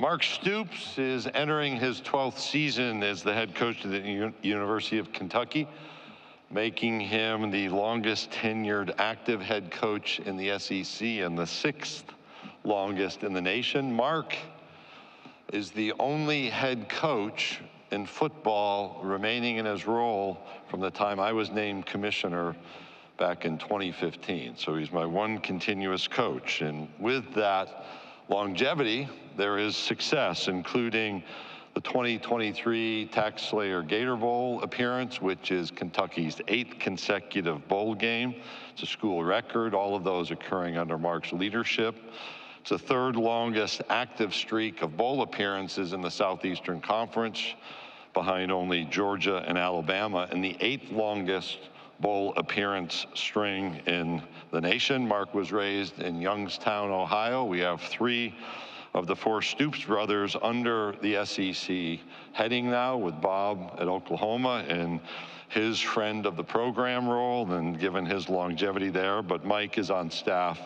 Mark Stoops is entering his 12th season as the head coach of the University of Kentucky, making him the longest tenured active head coach in the SEC and the 6th longest in the nation. Mark is the only head coach in football remaining in his role from the time I was named commissioner back in 2015. So he's my one continuous coach. And with that longevity, there is success, including the 2023 Tax Slayer Gator Bowl appearance, which is Kentucky's 8th consecutive bowl game. It's a school record, all of those occurring under Mark's leadership. It's the 3rd longest active streak of bowl appearances in the Southeastern Conference, behind only Georgia and Alabama, and the 8th longest bowl appearance string in the nation. Mark was raised in Youngstown, Ohio. We have 3 of the 4 Stoops brothers under the SEC heading now, with Bob at Oklahoma and his friend of the program role, and given his longevity there. But Mike is on staff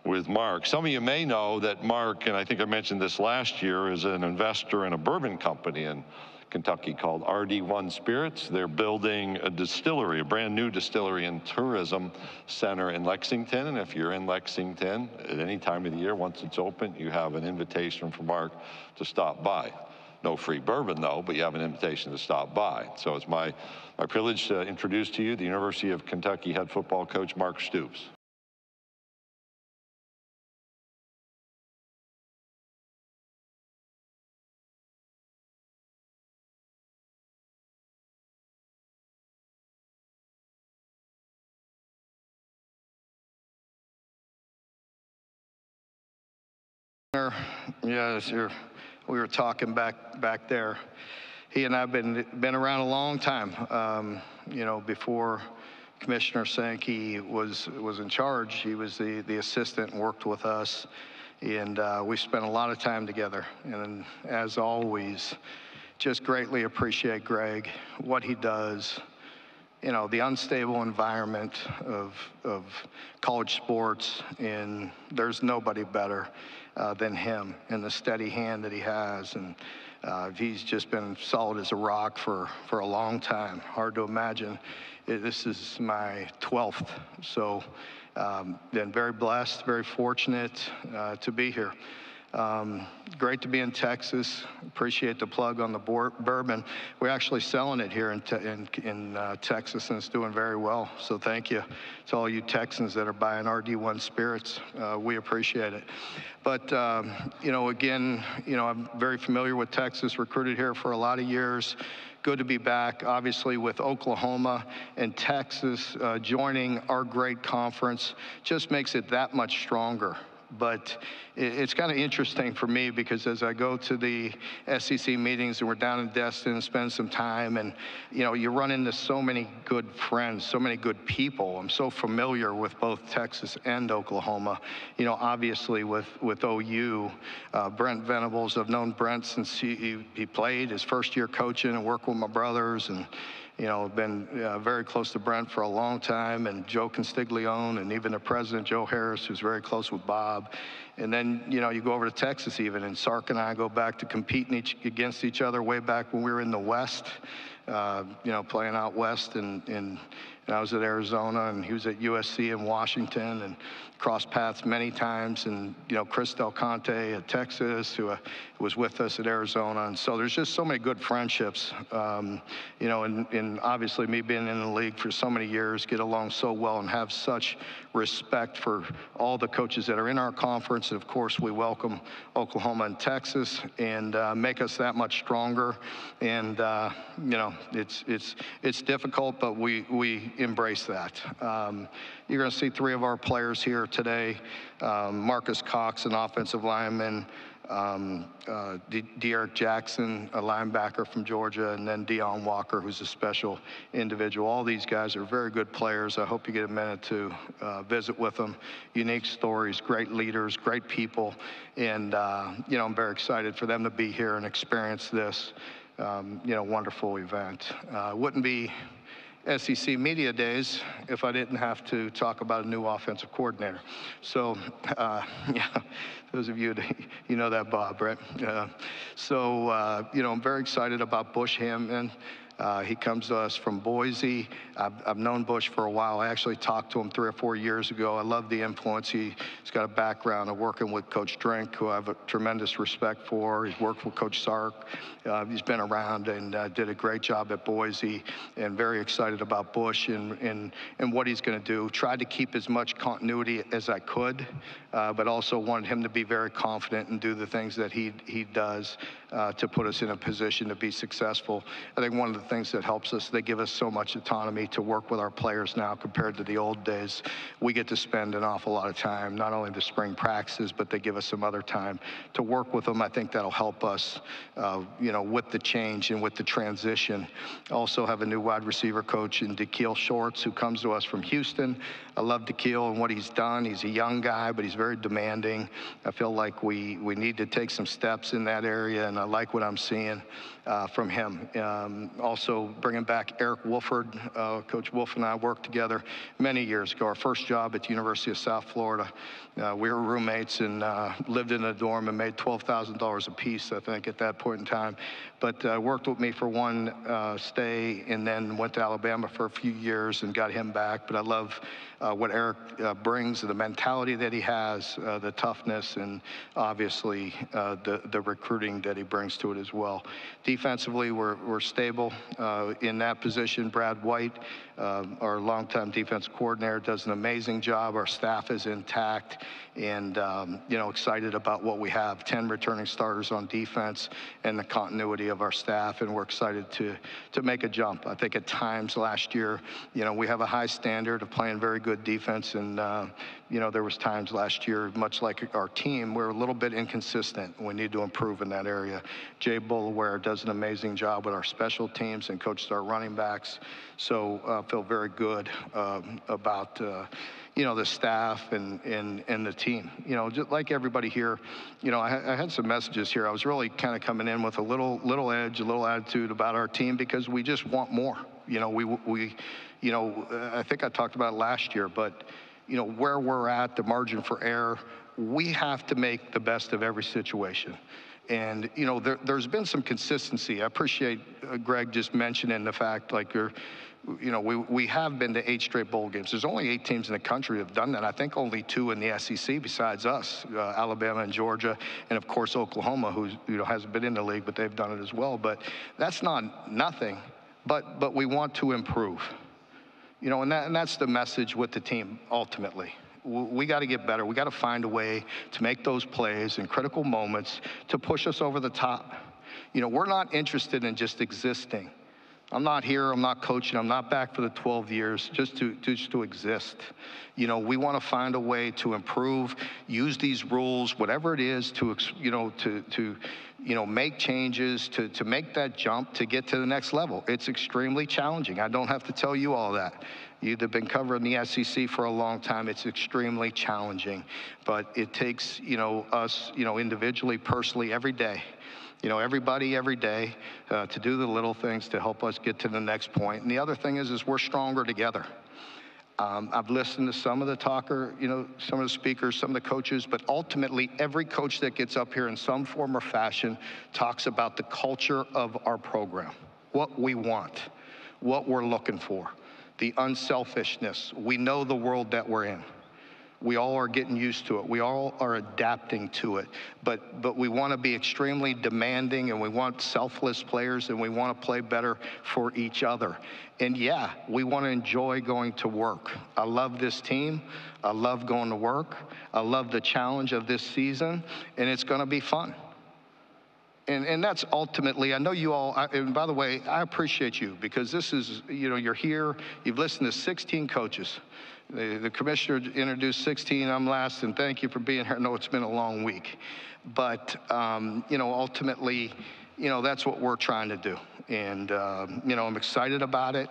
with Mark. Some of you may know that Mark, and I think I mentioned this last year, is an investor in a bourbon company in Kentucky called RD1 Spirits. They're building a distillery, a brand new distillery and tourism center in Lexington. And if you're in Lexington at any time of the year, once it's open, you have an invitation from Mark to stop by. No free bourbon though, but you have an invitation to stop by. So it's my privilege to introduce to you the University of Kentucky head football coach, Mark Stoops. Yes, we were talking back there. He and I have been around a long time. You know, before Commissioner Sankey was in charge, he was the assistant and worked with us, and we spent a lot of time together. And as always, just greatly appreciate Greg, what he does. You know, the unstable environment of college sports, and there's nobody better than him, and the steady hand that he has. And he's just been solid as a rock for a long time. Hard to imagine. This is my 12th. So been very blessed, very fortunate to be here. Great to be in Texas. Appreciate the plug on the bourbon. We're actually selling it here in Texas, and it's doing very well. So thank you to all you Texans that are buying RD1 Spirits. We appreciate it. But, you know, again, you know, I'm very familiar with Texas, recruited here for a lot of years. Good to be back, obviously, with Oklahoma and Texas joining our great conference. Just makes it that much stronger. But it's kind of interesting for me, because as I go to the SEC meetings, and we're down in Destin and spend some time, and you know, you run into so many good friends, so many good people. I'm so familiar with both Texas and Oklahoma. You know, obviously with OU, Brent Venables, I've known Brent since he played his first year coaching and worked with my brothers, and you know, been very close to Brent for a long time, and Joe Constiglione, and even the president, Joe Harris, who's very close with Bob. And then, you know, you go over to Texas even, and Sark and I go back to competing against each other way back when we were in the West, you know, playing out West, and I was at Arizona, and he was at USC in Washington, and crossed paths many times. And, you know, Chris Del Conte at Texas, who was with us at Arizona. And so there's just so many good friendships, you know, and obviously me being in the league for so many years, get along so well and have such respect for all the coaches that are in our conference. And of course, we welcome Oklahoma and Texas, and make us that much stronger. And, you know, it's difficult, but we embrace that. You're going to see 3 of our players here today. Marcus Cox, an offensive lineman, De'Eric Jackson, a linebacker from Georgia, and then Deion Walker, who's a special individual. All these guys are very good players. I hope you get a minute to visit with them. Unique stories, great leaders, great people, and you know, I'm very excited for them to be here and experience this, you know, wonderful event. Wouldn't be SEC media days if I didn't have to talk about a new offensive coordinator. So, yeah, those of you, you know that, Bob, right? You know, I'm very excited about Bush Hammond. He comes to us from Boise. I've known Bush for a while. I actually talked to him 3 or 4 years ago. I love the influence. He's got a background of working with Coach Drink, who I have a tremendous respect for. He's worked with Coach Sark. He's been around and did a great job at Boise, and very excited about Bush and what he's going to do. Tried to keep as much continuity as I could, but also wanted him to be very confident and do the things that he does to put us in a position to be successful. I think one of the things that helps us, they give us so much autonomy to work with our players now compared to the old days. We get to spend an awful lot of time, not only the spring practices, but they give us some other time to work with them. I think that'll help us, you know, with the change and with the transition. Also have a new wide receiver coach in DeKeel Shorts, who comes to us from Houston. I love DeKeel and what he's done. He's a young guy, but he's very demanding. I feel like we need to take some steps in that area, and I like what I'm seeing from him. Also bringing back Eric Wolford. Coach Wolf and I worked together many years ago. Our first job at the University of South Florida. We were roommates and lived in a dorm and made $12,000 a piece, I think, at that point in time. But worked with me for one stay, and then went to Alabama for a few years and got him back. But I love what Eric brings, the mentality that he has, the toughness, and obviously the recruiting that he brings to it as well. Defensively, we're stable in that position. Brad White, our longtime defense coordinator, does an amazing job. Our staff is intact, and you know, excited about what we have. 10 returning starters on defense and the continuity of our staff, and we're excited to make a jump. I think at times last year, you know, we have a high standard of playing very good defense, and you know, there was times last year, much like our team, we're a little bit inconsistent. We need to improve in that area. Jay Bullaware does an amazing job with our special teams and coaches our running backs. So I feel very good about you know, the staff and the team. You know, just like everybody here, you know, I had some messages here. I was really kind of coming in with a little edge, a little attitude about our team, because we just want more. You know, we you know, I think I talked about it last year, but you know, where we're at, the margin for error, we have to make the best of every situation. And, you know, there's been some consistency. I appreciate Greg just mentioning the fact, like, you know, we have been to 8 straight bowl games. There's only 8 teams in the country that have done that. I think only 2 in the SEC besides us, Alabama and Georgia, and of course Oklahoma, who, you know, hasn't been in the league, but they've done it as well. But that's not nothing, but we want to improve. You know, and that's the message with the team ultimately. We got to get better. We got to find a way to make those plays in critical moments to push us over the top. You know, we're not interested in just existing. I'm not here, I'm not coaching, I'm not back for the 12 years just to exist. You know, we want to find a way to improve, use these rules, whatever it is, to make changes, to make that jump, to get to the next level. It's extremely challenging. I don't have to tell you all that. You've been covering the SEC for a long time. It's extremely challenging, but it takes, you know, us, you know, individually, personally, every day. You know, everybody every day to do the little things to help us get to the next point. And the other thing is we're stronger together. I've listened to some of the some of the speakers, some of the coaches, but ultimately every coach that gets up here in some form or fashion talks about the culture of our program, what we want, what we're looking for, the unselfishness. We know the world that we're in. We all are getting used to it. We all are adapting to it. But we want to be extremely demanding, and we want selfless players, and we want to play better for each other. And yeah, we want to enjoy going to work. I love this team. I love going to work. I love the challenge of this season, and it's going to be fun. And that's ultimately, I know you all, and by the way, I appreciate you, because this is, you know, you're here, you've listened to 16 coaches. The commissioner introduced 16, I'm last, and thank you for being here. I know it's been a long week. But, you know, ultimately, you know, that's what we're trying to do. And, you know, I'm excited about it.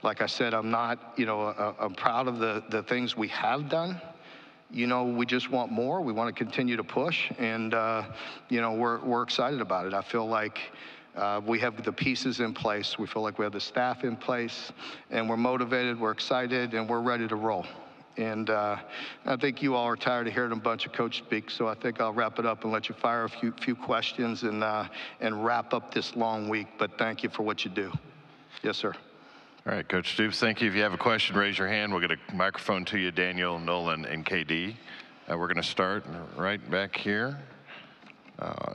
Like I said, I'm not, you know, I'm proud of the things we have done. You know, we just want more. We want to continue to push, and you know, we're excited about it. I feel like We have the pieces in place. We feel like we have the staff in place, and we're motivated, we're excited, and we're ready to roll. And I think you all are tired of hearing a bunch of coach speak, so I think I'll wrap it up and let you fire a few questions and wrap up this long week. But thank you for what you do. Yes, sir. All right, Coach Stoops, thank you. If you have a question, raise your hand. We'll get a microphone to you, Daniel, Nolan, and KD. We're going to start right back here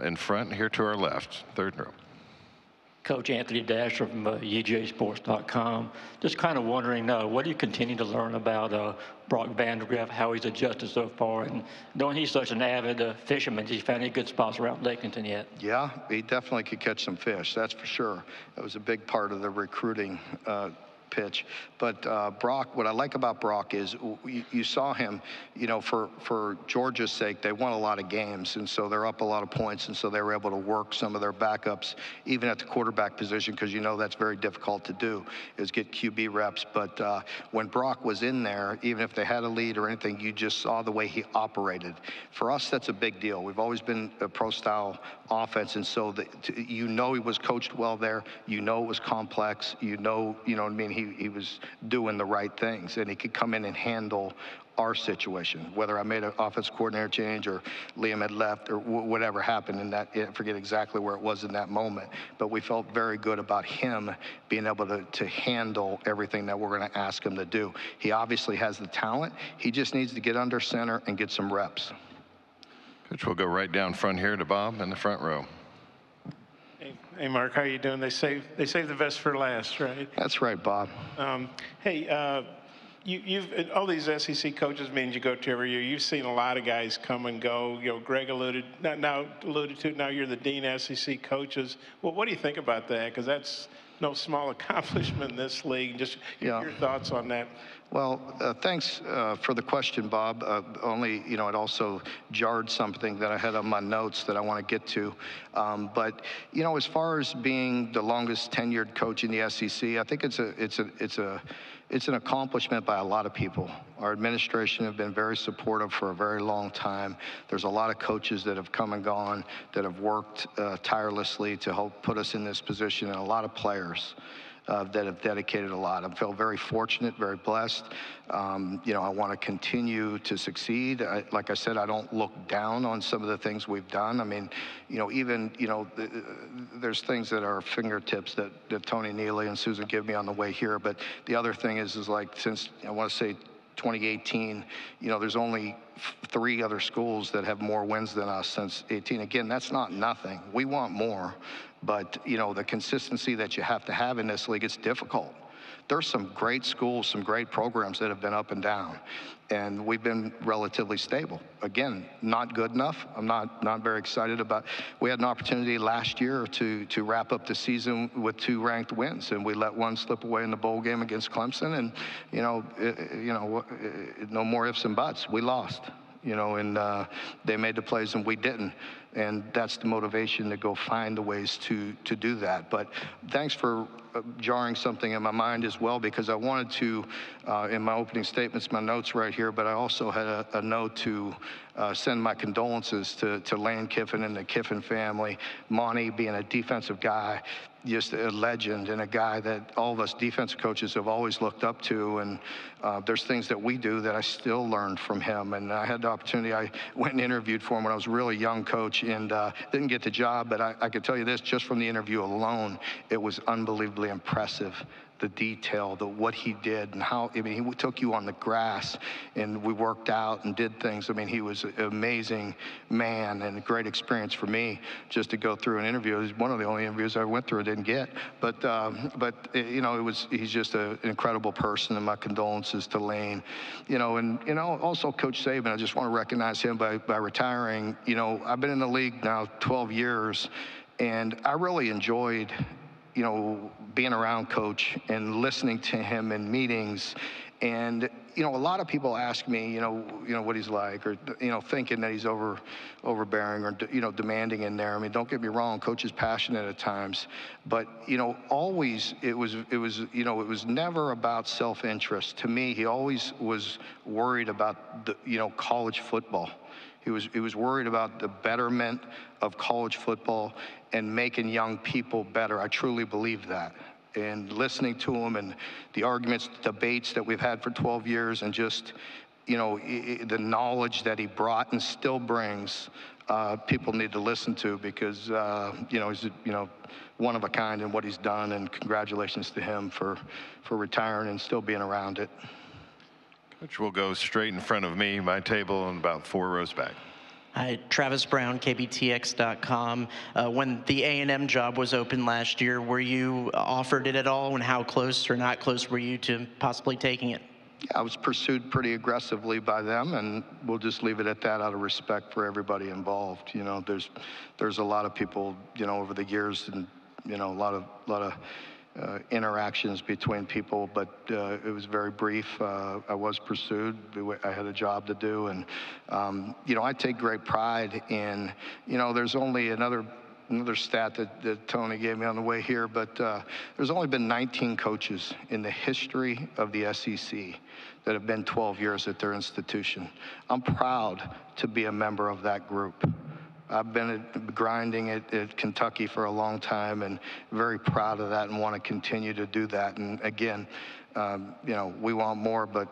in front, here to our left, third row. Coach Anthony Dasher from UGAsports.com. Just kind of wondering, what do you continue to learn about Brock Vandergriff, how he's adjusted so far, and knowing he's such an avid fisherman, has he found any good spots around Lakeington yet? Yeah, he definitely could catch some fish, that's for sure. That was a big part of the recruiting pitch. But Brock, what I like about Brock is you saw him, for Georgia's sake, they won a lot of games, and so they're up a lot of points, and so they were able to work some of their backups, even at the quarterback position, because that's very difficult to do, is get QB reps. But when Brock was in there, even if they had a lead or anything, you just saw the way he operated. For us, that's a big deal. We've always been a pro-style offense, and so he was coached well there. It was complex. You know what I mean? He was doing the right things, and he could come in and handle our situation, whether I made an offense coordinator change or Liam had left or whatever happened in that. I forget exactly where it was in that moment, but we felt very good about him being able to handle everything that we're going to ask him to do. He obviously has the talent. He just needs to get under center and get some reps. Coach, we'll go right down front here to Bob in the front row. Hey, Mark, how you doing? They save the best for last, right? That's right, Bob. Hey, you've all these SEC coaches means you go to every year. You've seen a lot of guys come and go. Greg alluded to. Now you're the dean of SEC coaches. Well, what do you think about that? Because that's no small accomplishment in this league. Just your thoughts on that. Well, thanks for the question, Bob. It also jarred something that I had on my notes that I want to get to. But as far as being the longest tenured coach in the SEC, I think it's an accomplishment by a lot of people. Our administration have been very supportive for a very long time. There's a lot of coaches that have come and gone that have worked tirelessly to help put us in this position, and a lot of players that have dedicated a lot. I feel very fortunate, very blessed. I want to continue to succeed. Like I said, I don't look down on some of the things we've done. I mean, there's things that are fingertips that Tony Neely and Susan give me on the way here. But the other thing is like, since I want to say 2018, there's only 3 other schools that have more wins than us since 18. Again, that's not nothing. We want more. But, the consistency that you have to have in this league, it's difficult. There's some great schools, some great programs that have been up and down, and we've been relatively stable. Again, not good enough. I'm not very excited about. We had an opportunity last year to wrap up the season with 2 ranked wins, and we let one slip away in the bowl game against Clemson, and no more ifs and buts. We lost. And they made the plays and we didn't. And that's the motivation to go find the ways to do that. But thanks for jarring something in my mind as well, because I wanted to, in my opening statements, my notes right here, but I also had a note to send my condolences to Lane Kiffin and the Kiffin family. Monty, being a defensive guy, just a legend, and a guy that all of us defensive coaches have always looked up to. And there's things that we do that I still learned from him. And I had the opportunity, I went and interviewed for him when I was a really young coach, and didn't get the job, but I could tell you this, just from the interview alone, it was unbelievably impressive. The detail, what he did, and how, he took you on the grass, and we worked out and did things. he was an amazing man, and a great experience for me just to go through an interview. It was one of the only interviews I went through and didn't get. But he's just an incredible person, and my condolences to Lane. Also Coach Saban, I just want to recognize him by retiring. I've been in the league now 12 years, and I really enjoyed being around Coach and listening to him in meetings. And, you know, a lot of people ask me, you know what he's like, or thinking that he's overbearing or demanding in there. I mean, don't get me wrong, Coach is passionate at times, but always it was never about self-interest. To me, he always was worried about the college football. He was worried about the betterment of college football and making young people better. I truly believe that. And listening to him and the arguments, debates that we've had for 12 years, and just, the knowledge that he brought and still brings, people need to listen to, because, he's, one of a kind in what he's done, and congratulations to him for retiring and still being around it. Coach, will go straight in front of me, my table, and about 4 rows back. Hi, Travis Brown, KBTX.com. When the A&M job was open last year, were you offered it at all, and how close or not close were you to possibly taking it? Yeah, I was pursued pretty aggressively by them, and we'll just leave it at that out of respect for everybody involved. There's a lot of people, over the years, and a lot of interactions between people, but it was very brief. I was pursued. I had a job to do, and I take great pride in, there's only another stat that Tony gave me on the way here, but there's only been 19 coaches in the history of the SEC that have been 12 years at their institution. I'm proud to be a member of that group. I've been grinding at Kentucky for a long time, and very proud of that, and want to continue to do that. And again, we want more, but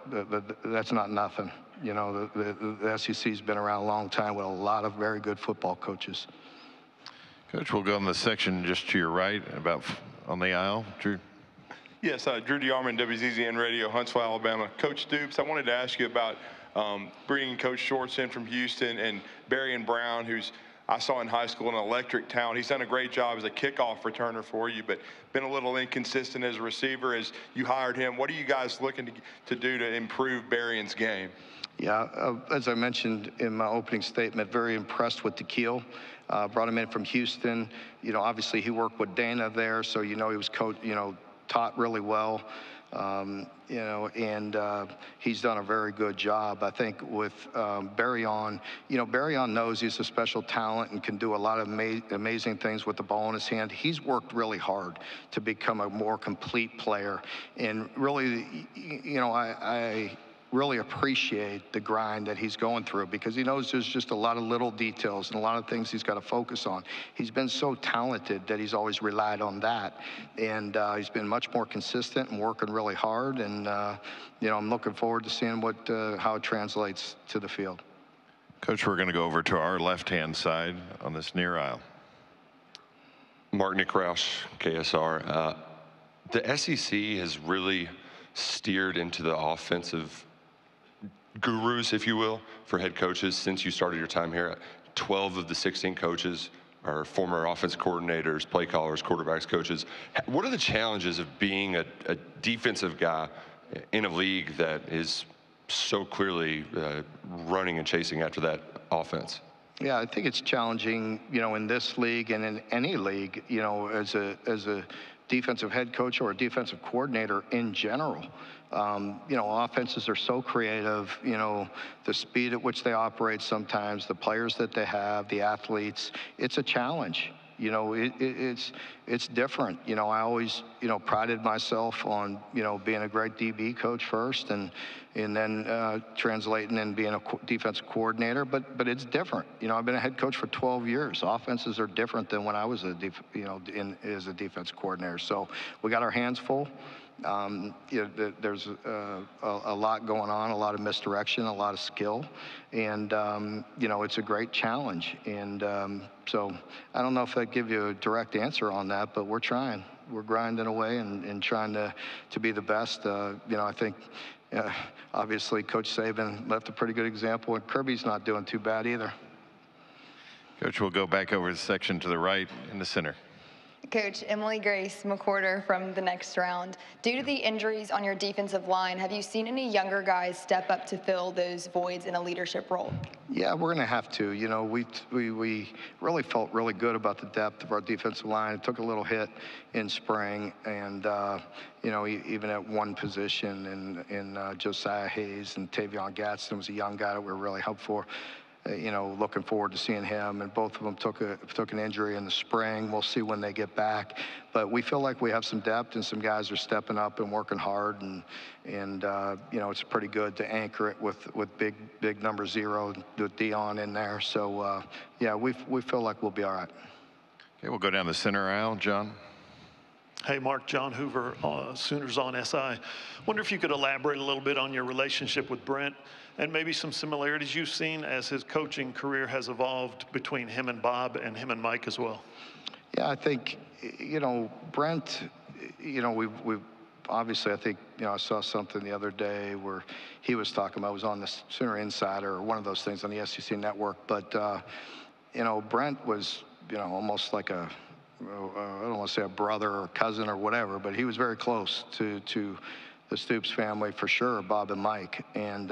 that's not nothing. The SEC's been around a long time with a lot of very good football coaches. Coach, we'll go in the section just to your right, about on the aisle. Drew. Yes, Drew DeArmond, WZZN Radio, Huntsville, Alabama. Coach Stoops, I wanted to ask you about bringing Coach Shorts in from Houston, and Barry Brown, who's I saw in high school an electric talent. He's done a great job as a kickoff returner for you, but been a little inconsistent as a receiver as you hired him. What are you guys looking to do to improve Barry's game? Yeah, as I mentioned in my opening statement, very impressed with Tequil. Brought him in from Houston. Obviously he worked with Dana there, so he was taught really well. And he's done a very good job. I think with Barryon, Barryon knows he's a special talent and can do a lot of amazing things with the ball in his hand. He's worked really hard to become a more complete player. And really, I really appreciate the grind that he's going through, because he knows there's just a lot of little details and a lot of things he's got to focus on. He's been so talented that he's always relied on that, and he's been much more consistent and working really hard, and I'm looking forward to seeing how it translates to the field. Coach, we're going to go over to our left-hand side on this near aisle. Mark Nick Roush, KSR. The SEC has really steered into the offensive gurus, if you will, for head coaches since you started your time here. 12 of the 16 coaches are former offense coordinators, play callers, quarterbacks coaches. What are the challenges of being a defensive guy in a league that is so clearly running and chasing after that offense? Yeah, I think it's challenging, in this league and in any league, as a defensive head coach or a defensive coordinator in general. Offenses are so creative, the speed at which they operate sometimes, the players that they have, the athletes, it's a challenge. It's different. I always, prided myself on, being a great DB coach first, and then translating and being a defensive coordinator. But it's different. I've been a head coach for 12 years. Offenses are different than when I was as a defensive coordinator. So we got our hands full. There's a lot going on, a lot of misdirection, a lot of skill, and it's a great challenge. And so I don't know if I give you a direct answer on that, but we're trying. We're grinding away and trying to be the best. I think obviously Coach Saban left a pretty good example, and Kirby's not doing too bad either. Coach, we'll go back over the section to the right in the center. Coach, Emily Grace McWhorter from the next round. Due to the injuries on your defensive line, have you seen any younger guys step up to fill those voids in a leadership role? Yeah, we're going to have to. You know, we really felt really good about the depth of our defensive line. It took a little hit in spring, and you know, even at one position in Josiah Hayes and Tavion Gadsden was a young guy that we were really hopeful for. You know, looking forward to seeing him. And both of them took an injury in the spring. We'll see when they get back. But we feel like we have some depth, and some guys are stepping up and working hard. And you know, it's pretty good to anchor it with big number 0 with Dion in there. So yeah, we feel like we'll be all right. Okay, we'll go down the center aisle. John. Hey, Mark, John Hoover, Sooners on SI. Wonder if you could elaborate a little bit on your relationship with Brent and maybe some similarities you've seen as his coaching career has evolved between him and Bob and him and Mike as well. Yeah, I think, you know, Brent, you know, we've obviously, I think, you know, I saw something the other day where he was talking about, it was on the Sooner Insider or one of those things on the SEC network. But, you know, Brent was, you know, almost like I don't want to say a brother or cousin or whatever, but he was very close to the Stoops family for sure, Bob and Mike. And,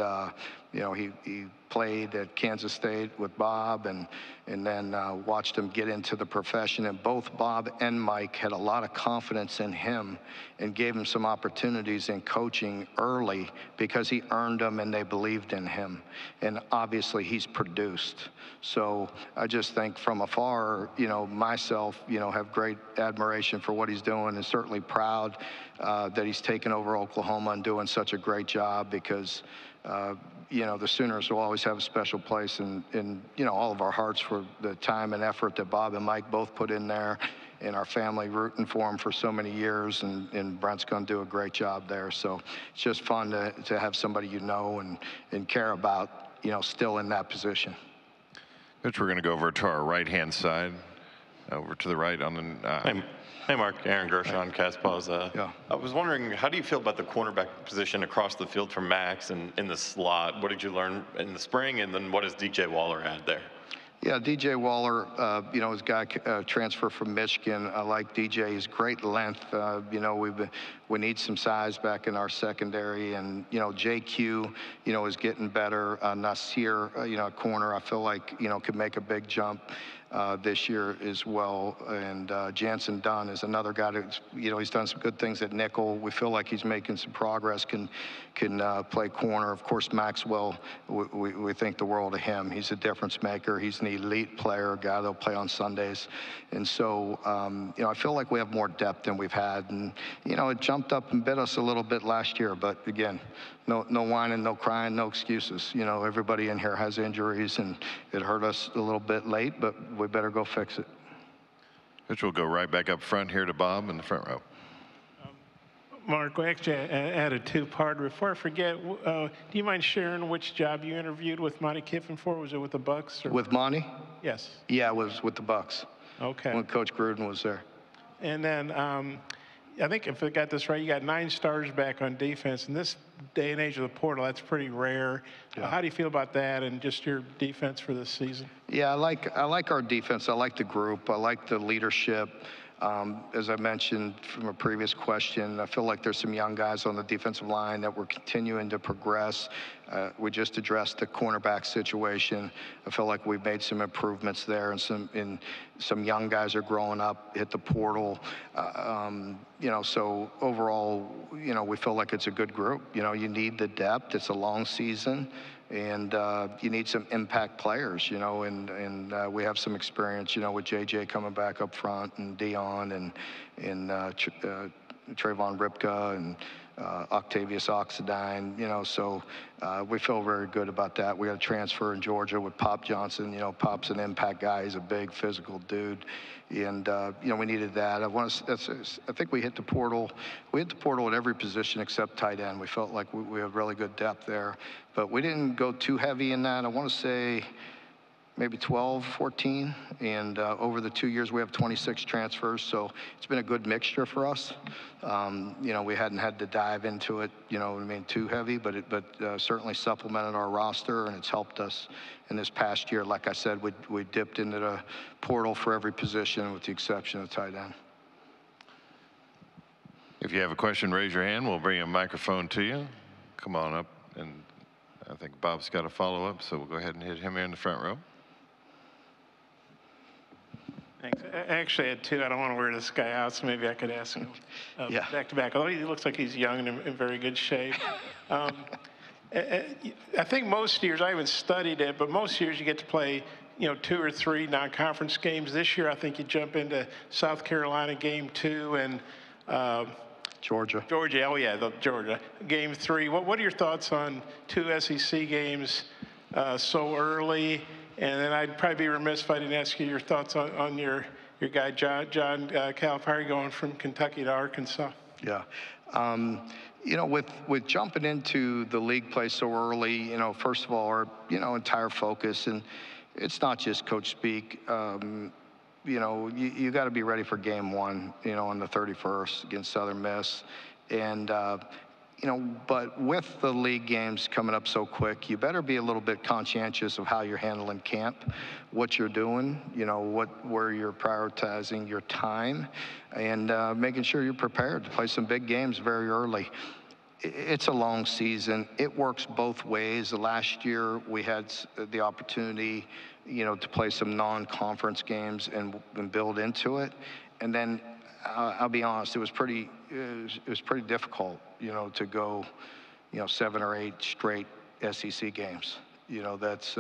you know, he played at Kansas State with Bob and then watched him get into the profession. And both Bob and Mike had a lot of confidence in him and gave him some opportunities in coaching early because he earned them and they believed in him. And obviously he's produced. So I just think from afar, you know, myself, you know, have great admiration for what he's doing and certainly proud that he's taken over Oklahoma and doing such a great job because, you know, the Sooners will always have a special place in you know, all of our hearts for the time and effort that Bob and Mike both put in there, and our family rooting for him for so many years, and Brent's going to do a great job there. So it's just fun to have somebody you know and care about, you know, still in that position. Coach, we're going to go over to our right-hand side, over to the right on the. Hey, Mark. Aaron Gershon, Caspaz. Yeah. I was wondering, how do you feel about the cornerback position across the field from Max and in the slot? What did you learn in the spring, and then what does DJ Waller add there? Yeah, DJ Waller, you know, is a guy transfer from Michigan. I like DJ. He's great length. You know, we need some size back in our secondary, and you know, JQ, you know, is getting better. Nasir, you know, corner, I feel like, you know, could make a big jump this year as well. And Jansen Dunn is another guy that's, you know, he's done some good things at nickel. We feel like he's making some progress, can play corner. Of course, Maxwell, we think the world of him. He's a difference maker. He's an elite player, a guy that'll play on Sundays. And so, you know, I feel like we have more depth than we've had. And, you know, it jumped up and bit us a little bit last year. But again, no whining, no crying, no excuses. You know, everybody in here has injuries, and it hurt us a little bit late, but we better go fix it. Coach, we'll go right back up front here to Bob in the front row. Mark, we actually add a two-part. Before I forget, do you mind sharing which job you interviewed with Monty Kiffin for? Was it with the Bucks? Or? With Monty? Yes. Yeah, it was with the Bucks. Okay. When Coach Gruden was there. And then I think if I got this right, you got 9 stars back on defense. In this day and age of the portal, that's pretty rare. Yeah. How do you feel about that and just your defense for this season? Yeah, I like our defense. I like the group. I like the leadership. As I mentioned from a previous question, I feel like there's some young guys on the defensive line that we're continuing to progress. We just addressed the cornerback situation. I feel like we've made some improvements there, and some young guys are growing up, hit the portal. You know, so overall, you know, we feel like it's a good group. You know, you need the depth. It's a long season. And you need some impact players, you know, and we have some experience, you know, with JJ coming back up front, and Dion and Trayvon Ripka and Octavius Oxidine, you know, so we feel very good about that. We got a transfer in Georgia with Pop Johnson. You know, Pop's an impact guy. He's a big physical dude. And, you know, we needed that. I think we hit the portal. We hit the portal at every position except tight end. We felt like we had really good depth there. But we didn't go too heavy in that. I want to say maybe 12, 14. And over the 2 years, we have 26 transfers. So it's been a good mixture for us. You know, we hadn't had to dive into it, you know, I mean, too heavy, but certainly supplemented our roster, and it's helped us in this past year. Like I said, we dipped into the portal for every position with the exception of tight end. If you have a question, raise your hand. We'll bring a microphone to you. Come on up. And I think Bob's got a follow-up, so we'll go ahead and hit him here in the front row. Thanks. Actually, I had two. I don't want to wear this guy out, so maybe I could ask him Yeah. back to back. Although he looks like he's young and in very good shape. I think most years, I haven't studied it, but most years you get to play, 2 or 3 non-conference games. This year, I think you jump into South Carolina game 2 and Georgia. Oh yeah, Georgia game 3. What are your thoughts on 2 SEC games so early? And then I'd probably be remiss if I didn't ask you your thoughts on your guy John Calipari going from Kentucky to Arkansas. Yeah. With jumping into the league play so early, first of all, our, entire focus, and it's not just coach speak, you got to be ready for game 1, on the 31st against Southern Miss. And, but with the league games coming up so quick, you better be a little bit conscientious of how you're handling camp, what you're doing, where you're prioritizing your time, and making sure you're prepared to play some big games very early. It's a long season. It works both ways. Last year, we had the opportunity, to play some non-conference games and build into it. And then I'll be honest, it was pretty difficult, to go, 7 or 8 straight SEC games. That's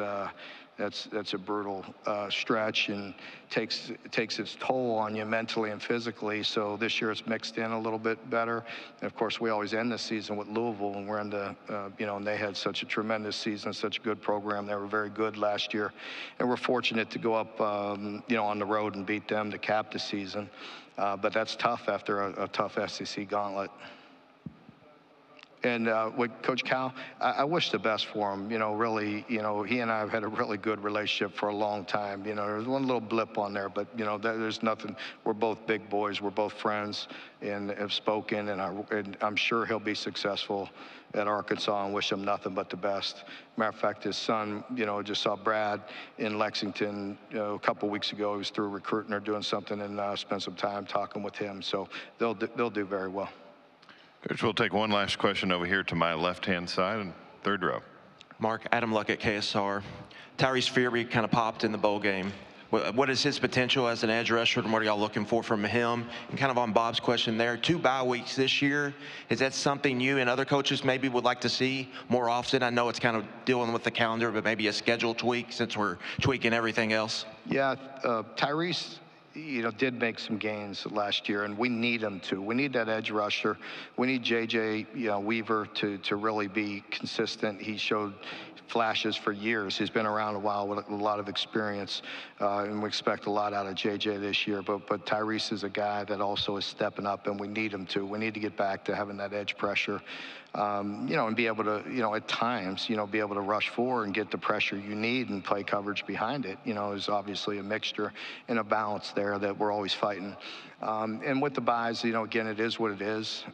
a brutal stretch and takes its toll on you mentally and physically. So this year it's mixed in a little bit better. And of course, we always end the season with Louisville, and we're in the, and they had such a tremendous season, such a good program. They were very good last year, and we're fortunate to go up, on the road and beat them to cap the season. But that's tough after a tough SEC gauntlet. And with Coach Cal, I wish the best for him. Really, he and I have had a really good relationship for a long time. There's one little blip on there, but, there's nothing. We're both big boys. We're both friends and have spoken, and I'm sure he'll be successful at Arkansas, and wish him nothing but the best. Matter of fact, his son, just saw Brad in Lexington a couple weeks ago. He was through recruiting or doing something, and spent some time talking with him. So they'll do very well. Coach, we'll take one last question over here to my left-hand side and third row. Mark, Adam Luck at KSR. Tyrese Fearby kind of popped in the bowl game. What is his potential as an edge rusher, and what are y'all looking for from him? And kind of on Bob's question there, 2 bye weeks this year. Is that something you and other coaches maybe would like to see more often? I know it's kind of dealing with the calendar, but maybe a schedule tweak since we're tweaking everything else. Yeah, Tyrese, did make some gains last year, and we need him to. We need that edge rusher. We need J.J. Weaver to really be consistent. He showed flashes for years. He's been around a while with a lot of experience, and we expect a lot out of J.J. this year. But Tyrese is a guy that also is stepping up, and we need him to. We need to get back to having that edge pressure, and be able to, at times, be able to rush forward and get the pressure you need and play coverage behind it. There's obviously a mixture and a balance there that we're always fighting. And with the buys, again, it is what it is.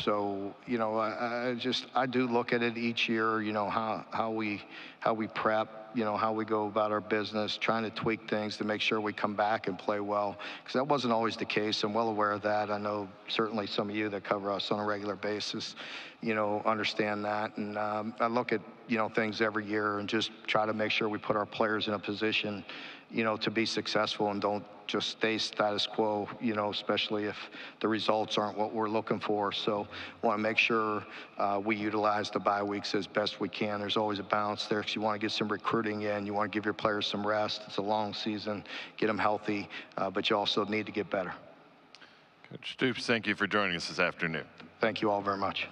So I do look at it each year. How we prep, how we go about our business, trying to tweak things to make sure we come back and play well, because that wasn't always the case. I'm well aware of that. I know certainly some of you that cover us on a regular basis, understand that. And I look at things every year and just try to make sure we put our players in a position, to be successful and don't just stay status quo, especially if the results aren't what we're looking for. So want to make sure we utilize the bye weeks as best we can. There's always a balance there because you want to get some recruiting in. You want to give your players some rest. It's a long season. Get them healthy, but you also need to get better. Coach Stoops, thank you for joining us this afternoon. Thank you all very much.